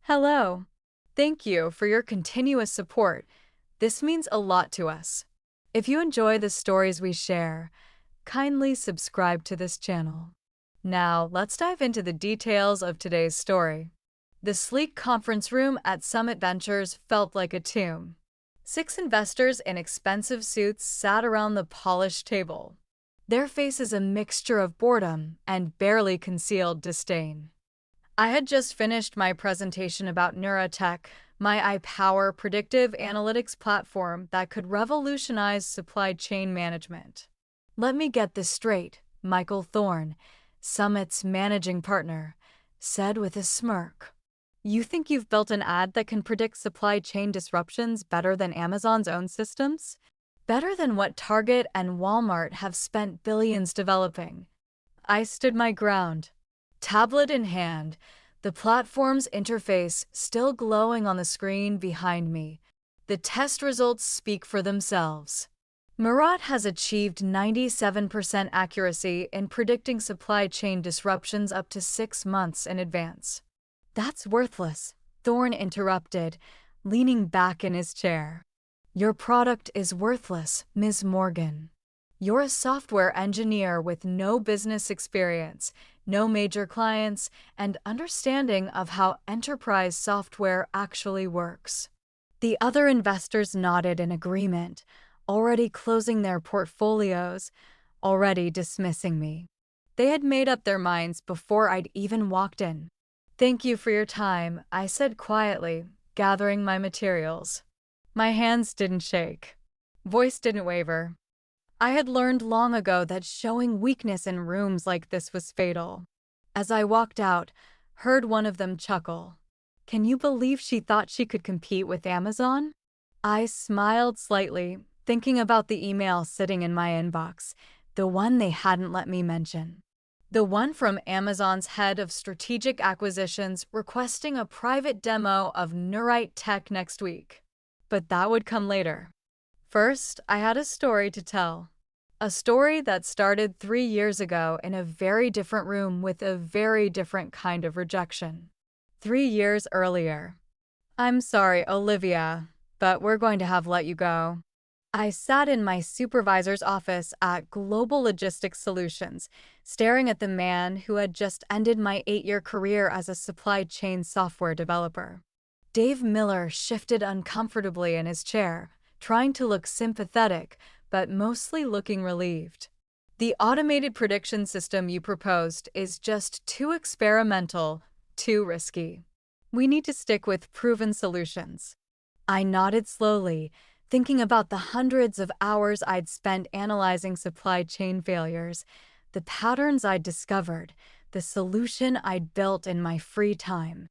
Hello. Thank you for your continuous support. This means a lot to us. If you enjoy the stories we share, kindly subscribe to this channel. Now, let's dive into the details of today's story. The sleek conference room at Summit Ventures felt like a tomb. 6 investors in expensive suits sat around the polished table, their faces a mixture of boredom and barely concealed disdain. I had just finished my presentation about Neurotech, my iPower predictive analytics platform that could revolutionize supply chain management. Let me get this straight, Michael Thorne, Summit's managing partner, said with a smirk. You think you've built an ad that can predict supply chain disruptions better than Amazon's own systems? Better than what Target and Walmart have spent billions developing? I stood my ground. Tablet in hand, the platform's interface still glowing on the screen behind me. The test results speak for themselves. Murat has achieved 97% accuracy in predicting supply chain disruptions up to 6 months in advance. That's worthless, Thorne interrupted, leaning back in his chair. Your product is worthless, Ms. Morgan. You're a software engineer with no business experience, no major clients, and understanding of how enterprise software actually works. The other investors nodded in agreement, already closing their portfolios, already dismissing me. They had made up their minds before I'd even walked in. Thank you for your time, I said quietly, gathering my materials. My hands didn't shake. Voice didn't waver. I had learned long ago that showing weakness in rooms like this was fatal. As I walked out, heard one of them chuckle. Can you believe she thought she could compete with Amazon? I smiled slightly, thinking about the email sitting in my inbox, the one they hadn't let me mention. The one from Amazon's head of strategic acquisitions requesting a private demo of Neurotech next week. But that would come later. First, I had a story to tell. A story that started 3 years ago in a very different room with a very different kind of rejection. 3 years earlier. I'm sorry, Olivia, but we're going to have let you go. I sat in my supervisor's office at Global Logistics Solutions, staring at the man who had just ended my 8-year career as a supply chain software developer. Dave Miller shifted uncomfortably in his chair, trying to look sympathetic, but mostly looking relieved. The automated prediction system you proposed is just too experimental, too risky. We need to stick with proven solutions. I nodded slowly, thinking about the hundreds of hours I'd spent analyzing supply chain failures, the patterns I'd discovered, the solution I'd built in my free time.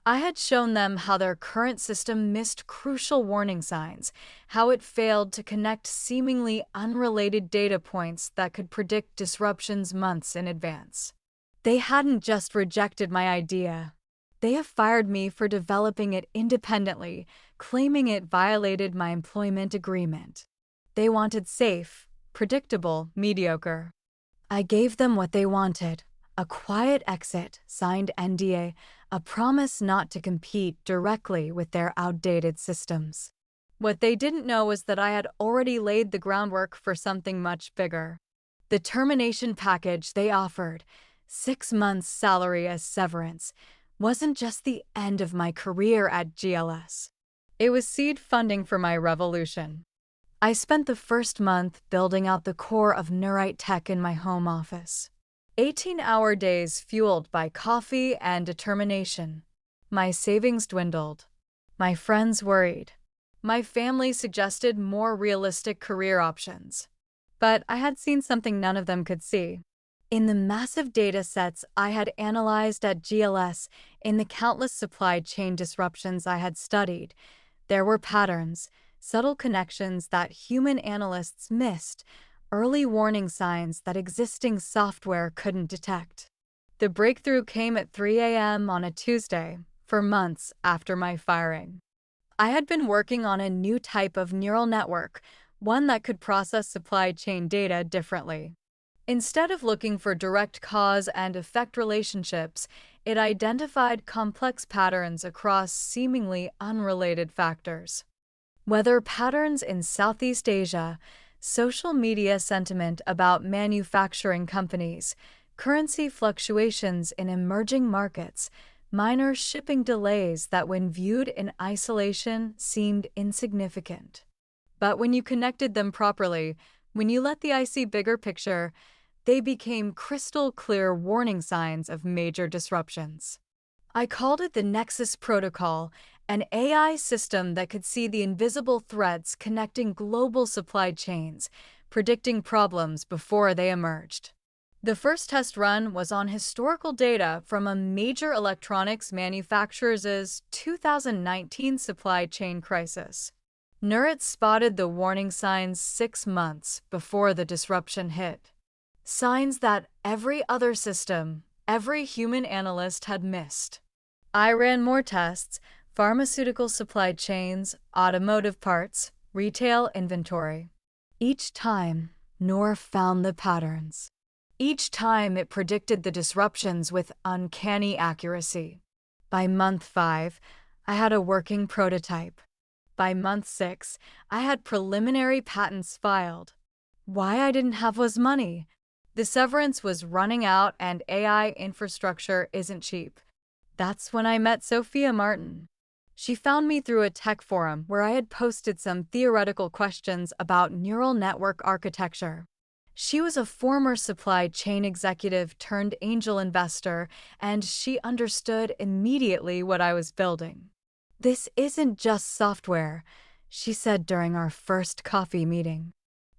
I had shown them how their current system missed crucial warning signs, how it failed to connect seemingly unrelated data points that could predict disruptions months in advance. They hadn't just rejected my idea. They have fired me for developing it independently, claiming it violated my employment agreement. They wanted safe, predictable, mediocre. I gave them what they wanted. A quiet exit, signed NDA, a promise not to compete directly with their outdated systems. What they didn't know was that I had already laid the groundwork for something much bigger. The termination package they offered, 6 months' salary as severance, wasn't just the end of my career at GLS. It was seed funding for my revolution. I spent the first month building out the core of Neurotech in my home office. 18-hour days fueled by coffee and determination. My savings dwindled. My friends worried. My family suggested more realistic career options. But I had seen something none of them could see. In the massive data sets I had analyzed at GLS, in the countless supply chain disruptions I had studied, there were patterns, subtle connections that human analysts missed, early warning signs that existing software couldn't detect. The breakthrough came at 3 a.m. on a Tuesday, for months after my firing. I had been working on a new type of neural network, one that could process supply chain data differently. Instead of looking for direct cause and effect relationships, It identified complex patterns across seemingly unrelated factors. Weather patterns in Southeast Asia, social media sentiment about manufacturing companies, currency fluctuations in emerging markets, minor shipping delays that, when viewed in isolation, seemed insignificant. But when you connected them properly, when you let the eye see bigger picture, they became crystal clear warning signs of major disruptions. I called it the Nexus Protocol, an AI system that could see the invisible threads connecting global supply chains, predicting problems before they emerged. The first test run was on historical data from a major electronics manufacturer's 2019 supply chain crisis. NURIT spotted the warning signs 6 months before the disruption hit. Signs that every other system, every human analyst had missed. I ran more tests: pharmaceutical supply chains, automotive parts, retail inventory. Each time, NOR found the patterns. Each time it predicted the disruptions with uncanny accuracy. By month 5, I had a working prototype. By month 6, I had preliminary patents filed. Why I didn't have was money. The severance was running out and AI infrastructure isn't cheap. That's when I met Sophia Martin. She found me through a tech forum where I had posted some theoretical questions about neural network architecture. She was a former supply chain executive turned angel investor, and she understood immediately what I was building. "This isn't just software," she said during our first coffee meeting.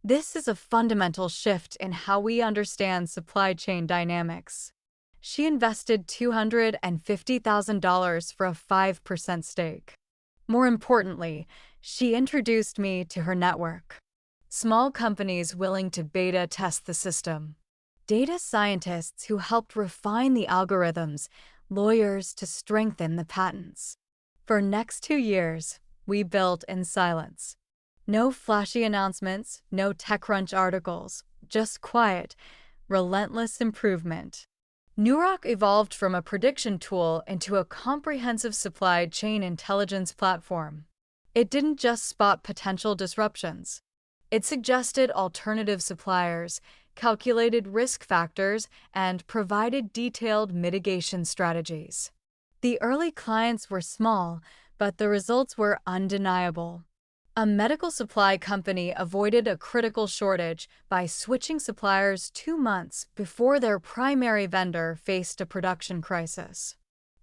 "This is a fundamental shift in how we understand supply chain dynamics." She invested $250,000 for a 5% stake. More importantly, she introduced me to her network. Small companies willing to beta test the system. Data scientists who helped refine the algorithms, lawyers to strengthen the patents. For next 2 years, we built in silence. No flashy announcements, no TechCrunch articles, just quiet, relentless improvement. Nurok evolved from a prediction tool into a comprehensive supply chain intelligence platform. It didn't just spot potential disruptions. It suggested alternative suppliers, calculated risk factors, and provided detailed mitigation strategies. The early clients were small, but the results were undeniable. A medical supply company avoided a critical shortage by switching suppliers 2 months before their primary vendor faced a production crisis.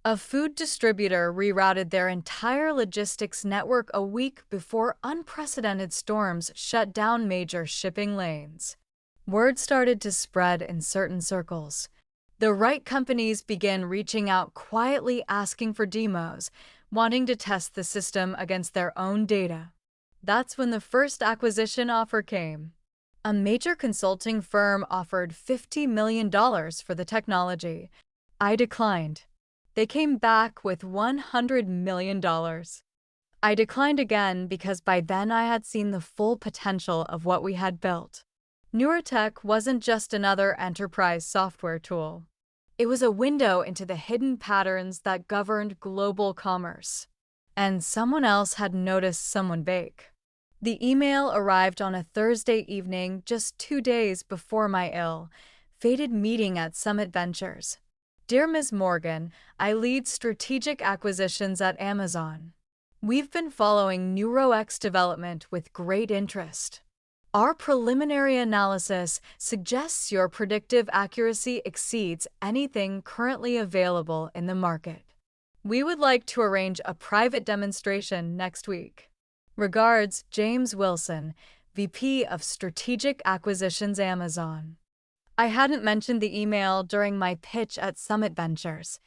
A food distributor rerouted their entire logistics network a week before unprecedented storms shut down major shipping lanes. Word started to spread in certain circles. The right companies began reaching out quietly, asking for demos, wanting to test the system against their own data. That's when the first acquisition offer came. A major consulting firm offered $50 million for the technology. I declined. They came back with $100 million. I declined again because by then I had seen the full potential of what we had built. Neurotech wasn't just another enterprise software tool. It was a window into the hidden patterns that governed global commerce. And someone else had noticed someone bake. The email arrived on a Thursday evening, just 2 days before my ill-fated meeting at Summit Ventures. "Dear Ms. Morgan, I lead strategic acquisitions at Amazon. We've been following NeuroX development with great interest. Our preliminary analysis suggests your predictive accuracy exceeds anything currently available in the market. We would like to arrange a private demonstration next week. Regards, James Wilson, VP of Strategic Acquisitions, Amazon." I hadn't mentioned the email during my pitch at Summit Ventures.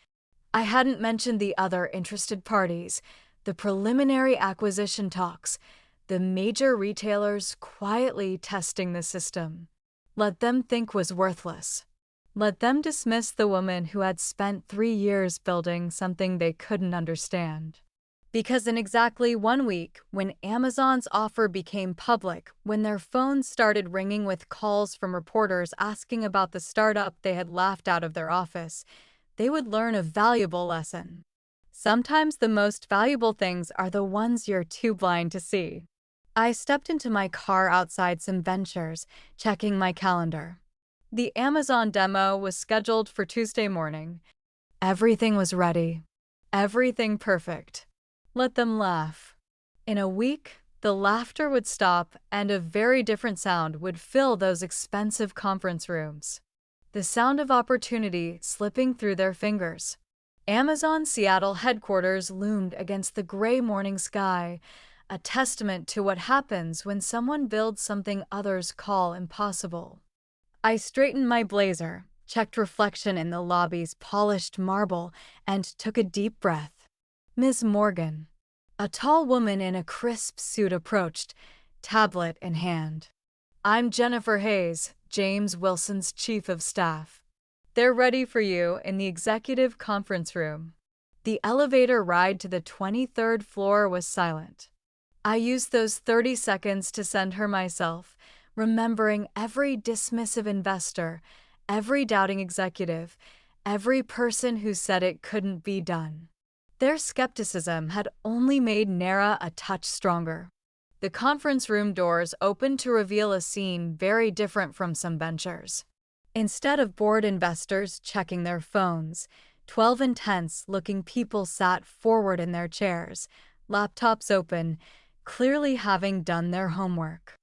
I hadn't mentioned the other interested parties, the preliminary acquisition talks, the major retailers quietly testing the system. Let them think was worthless. Let them dismiss the woman who had spent 3 years building something they couldn't understand. Because in exactly 1 week, when Amazon's offer became public, when their phones started ringing with calls from reporters asking about the startup they had laughed out of their office, they would learn a valuable lesson. Sometimes the most valuable things are the ones you're too blind to see. I stepped into my car outside some ventures, checking my calendar. The Amazon demo was scheduled for Tuesday morning. Everything was ready. Everything perfect. Let them laugh. In a week, the laughter would stop and a very different sound would fill those expensive conference rooms. The sound of opportunity slipping through their fingers. Amazon Seattle headquarters loomed against the gray morning sky, a testament to what happens when someone builds something others call impossible. I straightened my blazer, checked reflection in the lobby's polished marble, and took a deep breath. Ms. Morgan. A tall woman in a crisp suit approached, tablet in hand. I'm Jennifer Hayes, James Wilson's chief of staff. They're ready for you in the executive conference room. The elevator ride to the 23rd floor was silent. I used those 30 seconds to send her myself, remembering every dismissive investor, every doubting executive, every person who said it couldn't be done. Their skepticism had only made Nara a touch stronger. The conference room doors opened to reveal a scene very different from some ventures. Instead of bored investors checking their phones, 12 intense-looking people sat forward in their chairs, laptops open, clearly having done their homework.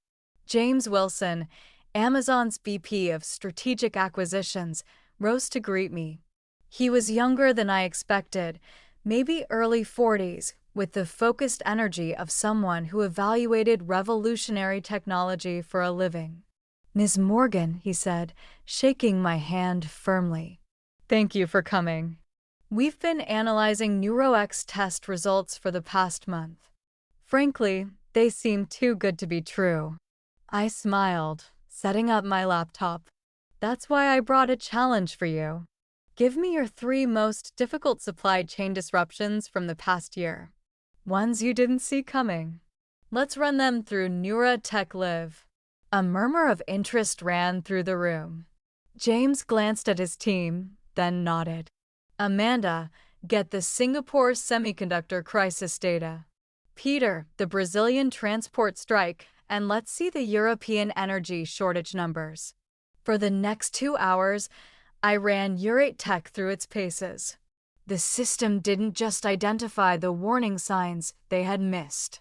James Wilson, Amazon's VP of Strategic Acquisitions, rose to greet me. He was younger than I expected, maybe early 40s, with the focused energy of someone who evaluated revolutionary technology for a living. Ms. Morgan, he said, shaking my hand firmly. Thank you for coming. We've been analyzing NeuroX test results for the past month. Frankly, they seem too good to be true. I smiled, setting up my laptop. That's why I brought a challenge for you. Give me your 3 most difficult supply chain disruptions from the past year. Ones you didn't see coming. Let's run them through Neurotech Live. A murmur of interest ran through the room. James glanced at his team, then nodded. Amanda, get the Singapore semiconductor crisis data. Peter, the Brazilian transport strike, and let's see the European energy shortage numbers. For the next 2 hours, I ran Euratech through its paces. The system didn't just identify the warning signs they had missed.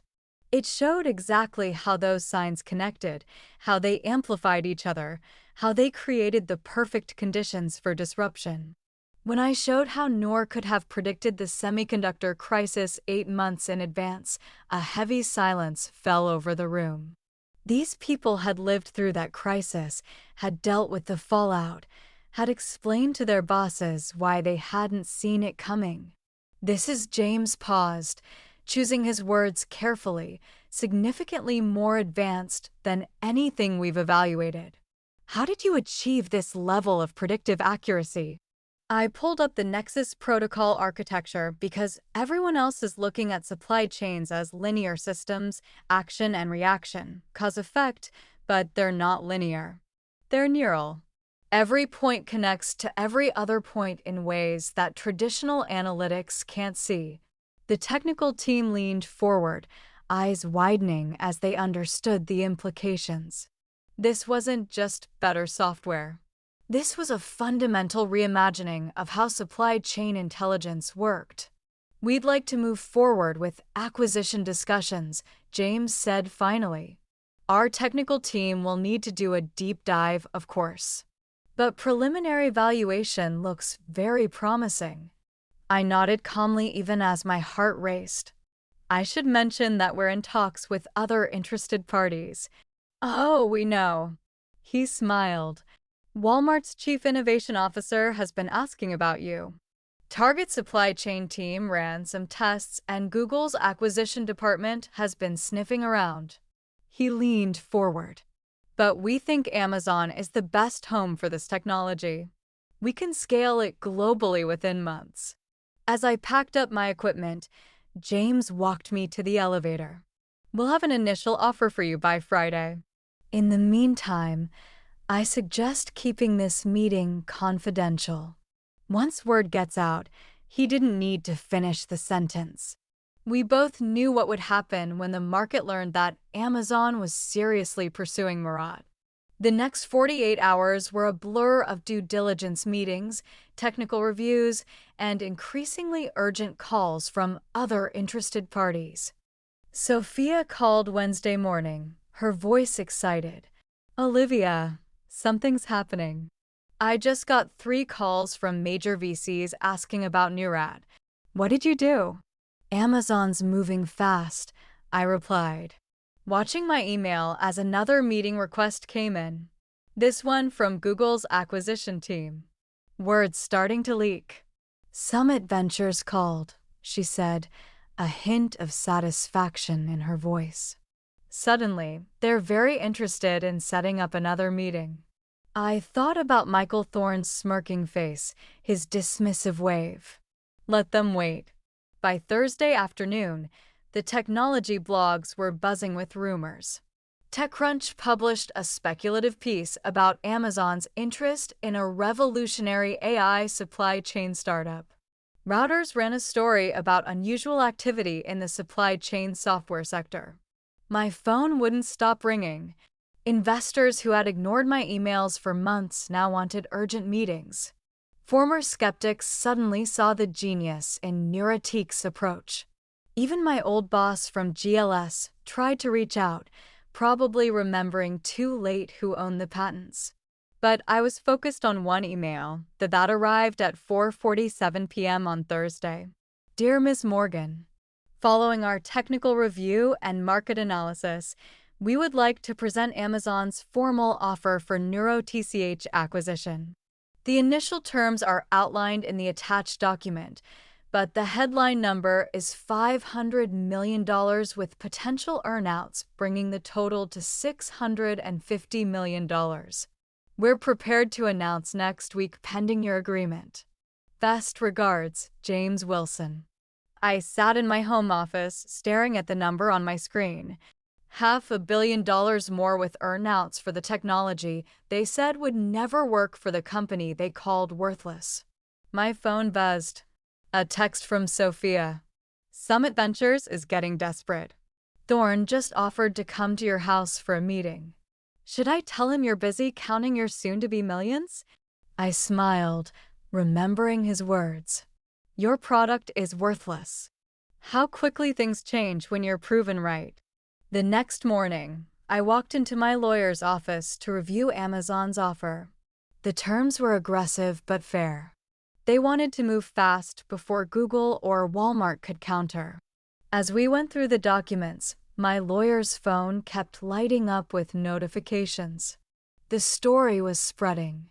It showed exactly how those signs connected, how they amplified each other, how they created the perfect conditions for disruption. When I showed how Noor could have predicted the semiconductor crisis 8 months in advance, a heavy silence fell over the room. These people had lived through that crisis, had dealt with the fallout, had explained to their bosses why they hadn't seen it coming. James paused, choosing his words carefully, significantly more advanced than anything we've evaluated. How did you achieve this level of predictive accuracy? I pulled up the Nexus protocol architecture because everyone else is looking at supply chains as linear systems, action and reaction, cause-effect, but they're not linear. They're neural. Every point connects to every other point in ways that traditional analytics can't see. The technical team leaned forward, eyes widening as they understood the implications. This wasn't just better software. This was a fundamental reimagining of how supply chain intelligence worked. We'd like to move forward with acquisition discussions, James said finally. Our technical team will need to do a deep dive, of course. But preliminary evaluation looks very promising. I nodded calmly even as my heart raced. I should mention that we're in talks with other interested parties. Oh, we know. He smiled. Walmart's chief innovation officer has been asking about you. Target supply chain team ran some tests and Google's acquisition department has been sniffing around. He leaned forward. But we think Amazon is the best home for this technology. We can scale it globally within months. As I packed up my equipment, James walked me to the elevator. We'll have an initial offer for you by Friday. In the meantime, I suggest keeping this meeting confidential. Once word gets out, he didn't need to finish the sentence. We both knew what would happen when the market learned that Amazon was seriously pursuing Murat. The next 48 hours were a blur of due diligence meetings, technical reviews, and increasingly urgent calls from other interested parties. Sophia called Wednesday morning, her voice excited. "Olivia, something's happening. I just got 3 calls from major VCs asking about Murat. What did you do?" "Amazon's moving fast," I replied, watching my email as another meeting request came in. This one from Google's acquisition team. Words starting to leak. "Summit Ventures called," she said, a hint of satisfaction in her voice. Suddenly, they're very interested in setting up another meeting. I thought about Michael Thorne's smirking face, his dismissive wave. Let them wait. By Thursday afternoon, the technology blogs were buzzing with rumors. TechCrunch published a speculative piece about Amazon's interest in a revolutionary AI supply chain startup. Reuters ran a story about unusual activity in the supply chain software sector. My phone wouldn't stop ringing. Investors who had ignored my emails for months now wanted urgent meetings. Former skeptics suddenly saw the genius in Neurateek's approach. Even my old boss from GLS tried to reach out, probably remembering too late who owned the patents. But I was focused on one email that arrived at 4:47 p.m. on Thursday. "Dear Ms. Morgan, following our technical review and market analysis, we would like to present Amazon's formal offer for NeuroTCH acquisition. The initial terms are outlined in the attached document, but the headline number is $500 million with potential earnouts, bringing the total to $650 million. We're prepared to announce next week pending your agreement. Best regards, James Wilson." I sat in my home office, staring at the number on my screen. $500 million more with earnouts for the technology they said would never work for the company they called worthless. My phone buzzed. A text from Sophia. "Summit Ventures is getting desperate. Thorne just offered to come to your house for a meeting. Should I tell him you're busy counting your soon-to-be millions?" I smiled, remembering his words. "Your product is worthless." How quickly things change when you're proven right. The next morning, I walked into my lawyer's office to review Amazon's offer. The terms were aggressive but fair. They wanted to move fast before Google or Walmart could counter. As we went through the documents, my lawyer's phone kept lighting up with notifications. The story was spreading.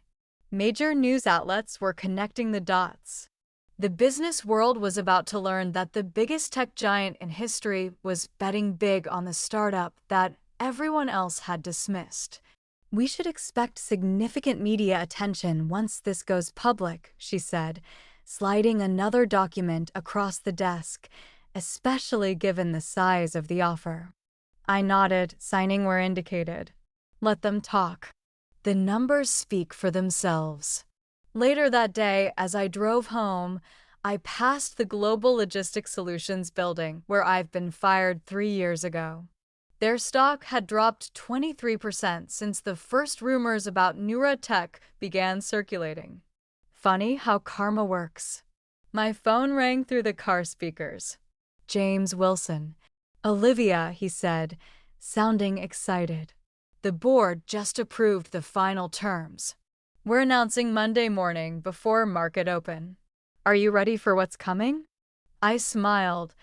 Major news outlets were connecting the dots. The business world was about to learn that the biggest tech giant in history was betting big on the startup that everyone else had dismissed. "We should expect significant media attention once this goes public," she said, sliding another document across the desk, especially given the size of the offer. I nodded, signing where indicated. Let them talk. The numbers speak for themselves. Later that day, as I drove home, I passed the Global Logistics Solutions building where I've been fired 3 years ago. Their stock had dropped 23% since the first rumors about Neurotech began circulating. Funny how karma works. My phone rang through the car speakers. "James Wilson." "Olivia," he said, sounding excited. "The board just approved the final terms. We're announcing Monday morning before market open. Are you ready for what's coming?" I smiled,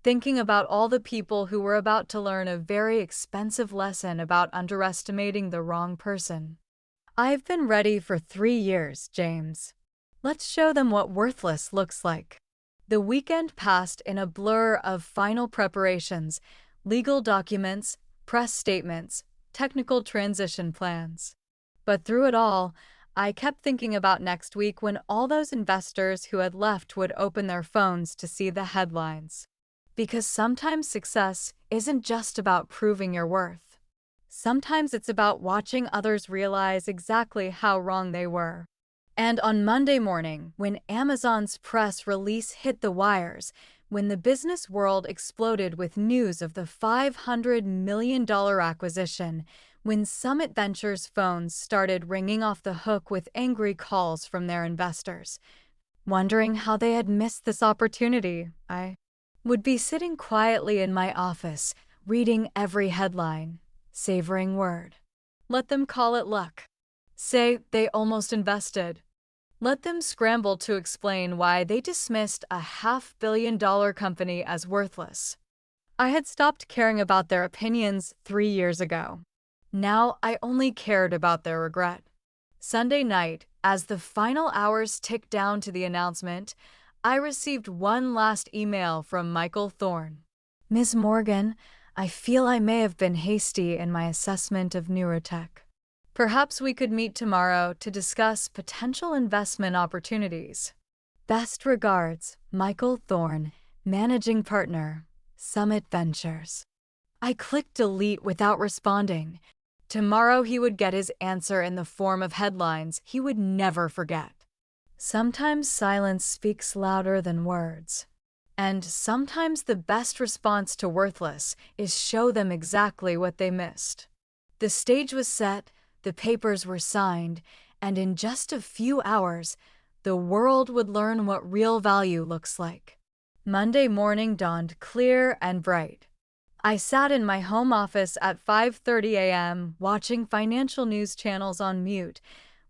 thinking about all the people who were about to learn a very expensive lesson about underestimating the wrong person. "I've been ready for 3 years, James. Let's show them what worthless looks like." The weekend passed in a blur of final preparations, legal documents, press statements, technical transition plans. But through it all, I kept thinking about next week when all those investors who had left would open their phones to see the headlines. Because sometimes success isn't just about proving your worth. Sometimes it's about watching others realize exactly how wrong they were. And on Monday morning, when Amazon's press release hit the wires, when the business world exploded with news of the $500 million acquisition, when Summit Ventures phones started ringing off the hook with angry calls from their investors, wondering how they had missed this opportunity, I would be sitting quietly in my office, reading every headline, savoring word. Let them call it luck. Say they almost invested. Let them scramble to explain why they dismissed a $500 million company as worthless. I had stopped caring about their opinions 3 years ago. Now I only cared about their regret. Sunday night, as the final hours ticked down to the announcement, I received one last email from Michael Thorne. Ms. Morgan, I feel I may have been hasty in my assessment of Neurotech. Perhaps we could meet tomorrow to discuss potential investment opportunities. Best regards, Michael Thorne, Managing Partner, Summit Ventures. I clicked delete without responding. Tomorrow he would get his answer in the form of headlines he would never forget. Sometimes silence speaks louder than words. And sometimes the best response to worthless is show them exactly what they missed. The stage was set, the papers were signed, and in just a few hours, the world would learn what real value looks like. Monday morning dawned clear and bright. I sat in my home office at 5:30 a.m. watching financial news channels on mute,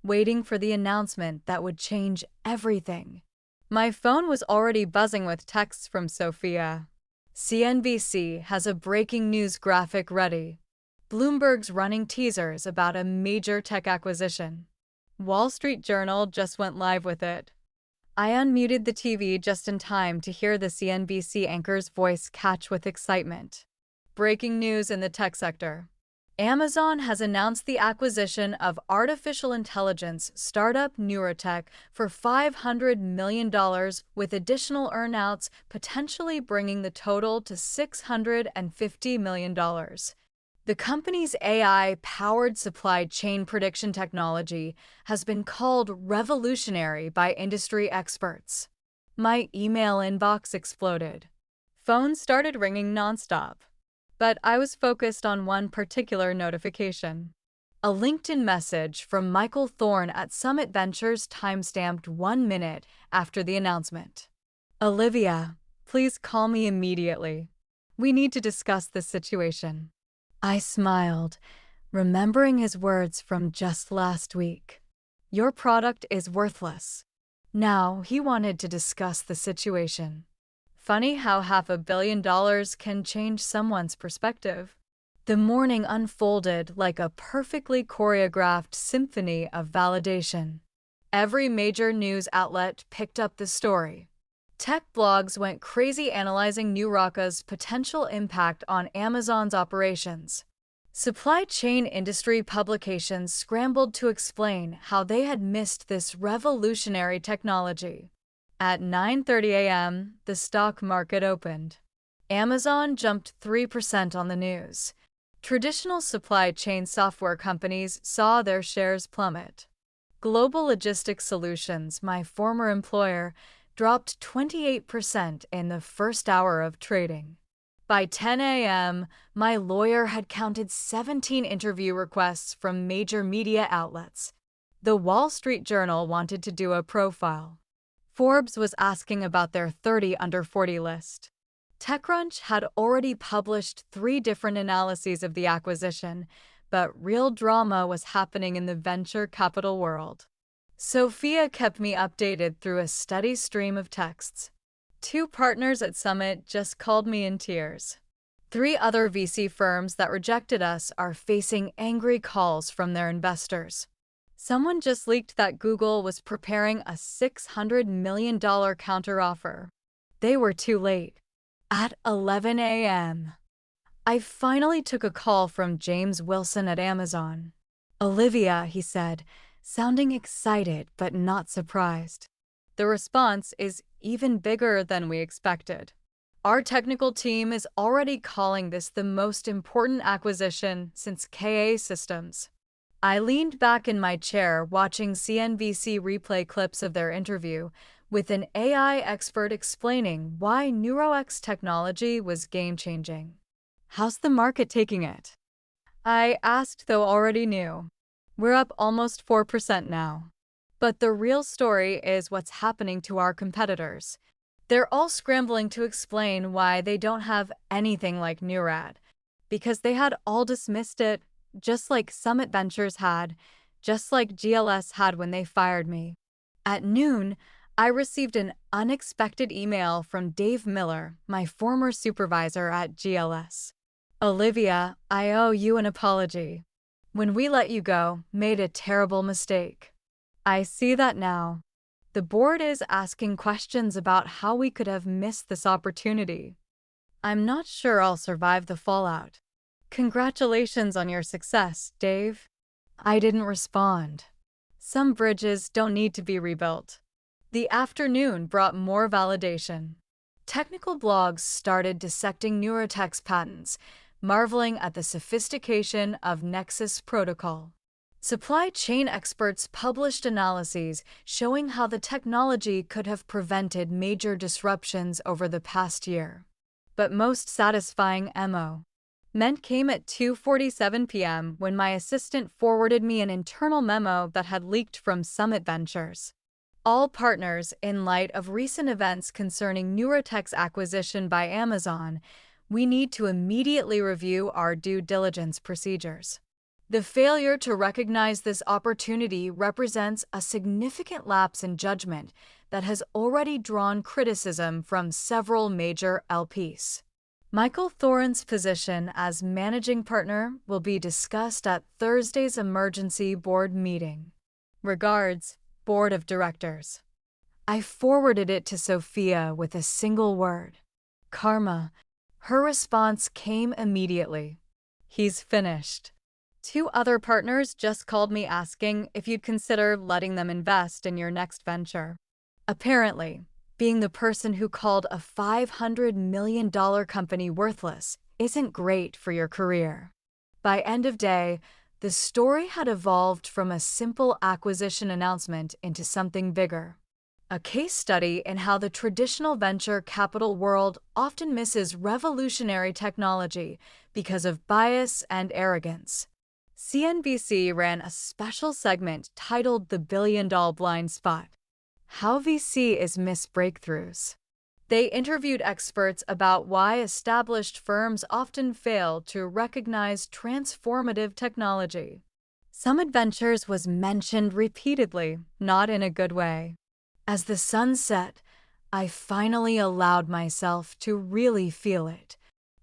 waiting for the announcement that would change everything. My phone was already buzzing with texts from Sophia. CNBC has a breaking news graphic ready. Bloomberg's running teasers about a major tech acquisition. Wall Street Journal just went live with it. I unmuted the TV just in time to hear the CNBC anchor's voice catch with excitement. Breaking news in the tech sector. Amazon has announced the acquisition of artificial intelligence startup Neurotech for $500 million with additional earnouts potentially bringing the total to $650 million. The company's AI-powered supply chain prediction technology has been called revolutionary by industry experts. My email inbox exploded. Phones started ringing nonstop. But I was focused on one particular notification. A LinkedIn message from Michael Thorne at Summit Ventures timestamped 1 minute after the announcement. Olivia, please call me immediately. We need to discuss this situation. I smiled, remembering his words from just last week. Your product is worthless. Now he wanted to discuss the situation. Funny how $500 million can change someone's perspective. The morning unfolded like a perfectly choreographed symphony of validation. Every major news outlet picked up the story. Tech blogs went crazy analyzing Neurotech's potential impact on Amazon's operations. Supply chain industry publications scrambled to explain how they had missed this revolutionary technology. At 9:30 a.m., the stock market opened. Amazon jumped 3% on the news. Traditional supply chain software companies saw their shares plummet. Global Logistics Solutions, my former employer, dropped 28% in the first hour of trading. By 10 a.m., my lawyer had counted 17 interview requests from major media outlets. The Wall Street Journal wanted to do a profile. Forbes was asking about their 30 under 40 list. TechCrunch had already published 3 different analyses of the acquisition, but real drama was happening in the venture capital world. Sophia kept me updated through a steady stream of texts. 2 partners at Summit just called me in tears. 3 other VC firms that rejected us are facing angry calls from their investors. Someone just leaked that Google was preparing a $600 million counteroffer. They were too late. At 11 a.m., I finally took a call from James Wilson at Amazon. Olivia, he said, sounding excited but not surprised. The response is even bigger than we expected. Our technical team is already calling this the most important acquisition since KA Systems. I leaned back in my chair watching CNBC replay clips of their interview, with an AI expert explaining why NeuroX technology was game-changing. How's the market taking it? I asked, though already knew. We're up almost 4% now. But the real story is what's happening to our competitors. They're all scrambling to explain why they don't have anything like Neurad, because they had all dismissed it, just like Summit Ventures had, just like GLS had when they fired me. At noon, I received an unexpected email from Dave Miller, my former supervisor at GLS. Olivia, I owe you an apology. When we let you go, made a terrible mistake. I see that now. The board is asking questions about how we could have missed this opportunity. I'm not sure I'll survive the fallout. Congratulations on your success, Dave. I didn't respond. Some bridges don't need to be rebuilt. The afternoon brought more validation. Technical blogs started dissecting Neurotech's patents, marveling at the sophistication of Nexus protocol. Supply chain experts published analyses showing how the technology could have prevented major disruptions over the past year. But most satisfying meant came at 2:47 p.m. when my assistant forwarded me an internal memo that had leaked from Summit Ventures. All partners, in light of recent events concerning Neurotech's acquisition by Amazon, we need to immediately review our due diligence procedures. The failure to recognize this opportunity represents a significant lapse in judgment that has already drawn criticism from several major LPs. Michael Thoren's position as managing partner will be discussed at Thursday's emergency board meeting. Regards, Board of Directors. I forwarded it to Sophia with a single word. Karma. Her response came immediately. He's finished. 2 other partners just called me asking if you'd consider letting them invest in your next venture. Apparently, being the person who called a $500 million company worthless isn't great for your career. By end of day, the story had evolved from a simple acquisition announcement into something bigger. A case study in how the traditional venture capital world often misses revolutionary technology because of bias and arrogance. CNBC ran a special segment titled The Billion-Dollar Blind Spot: How VC is Miss Breakthroughs. They interviewed experts about why established firms often fail to recognize transformative technology. Summit Ventures was mentioned repeatedly, not in a good way. As the sun set, I finally allowed myself to really feel it.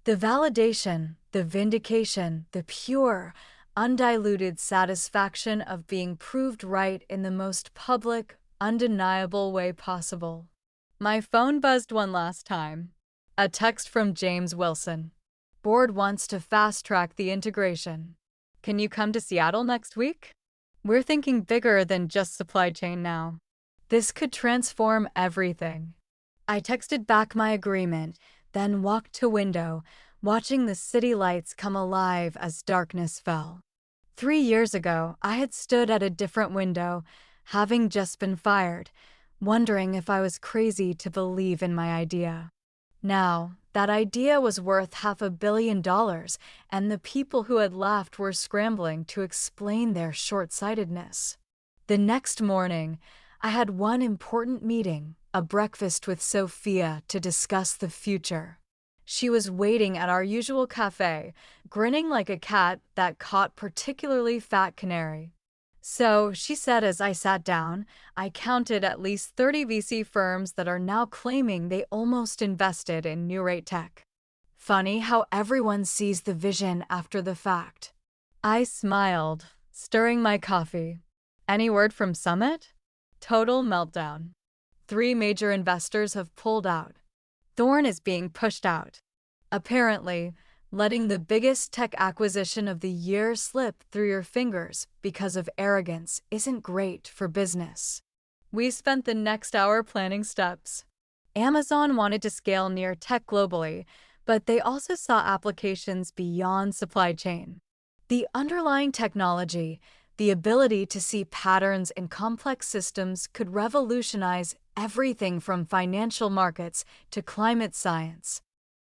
The validation, the vindication, the pure, undiluted satisfaction of being proved right in the most public, undeniable way possible. My phone buzzed one last time. A text from James Wilson. Board wants to fast-track the integration. Can you come to Seattle next week? We're thinking bigger than just supply chain now. This could transform everything. I texted back my agreement, then walked to window, watching the city lights come alive as darkness fell. 3 years ago, I had stood at a different window, having just been fired, wondering if I was crazy to believe in my idea. Now, that idea was worth $500 million, and the people who had laughed were scrambling to explain their short-sightedness. The next morning, I had one important meeting, a breakfast with Sophia to discuss the future. She was waiting at our usual cafe, grinning like a cat that caught particularly fat canary. So, she said as I sat down, I counted at least 30 VC firms that are now claiming they almost invested in Neurotech. Funny how everyone sees the vision after the fact. I smiled, stirring my coffee. Any word from Summit? Total meltdown. 3 major investors have pulled out. Thorn is being pushed out. Apparently, letting the biggest tech acquisition of the year slip through your fingers because of arrogance isn't great for business. We spent the next hour planning steps. Amazon wanted to scale Neurotech globally, but they also saw applications beyond supply chain. The underlying technology, The ability to see patterns in complex systems could revolutionize everything from financial markets to climate science.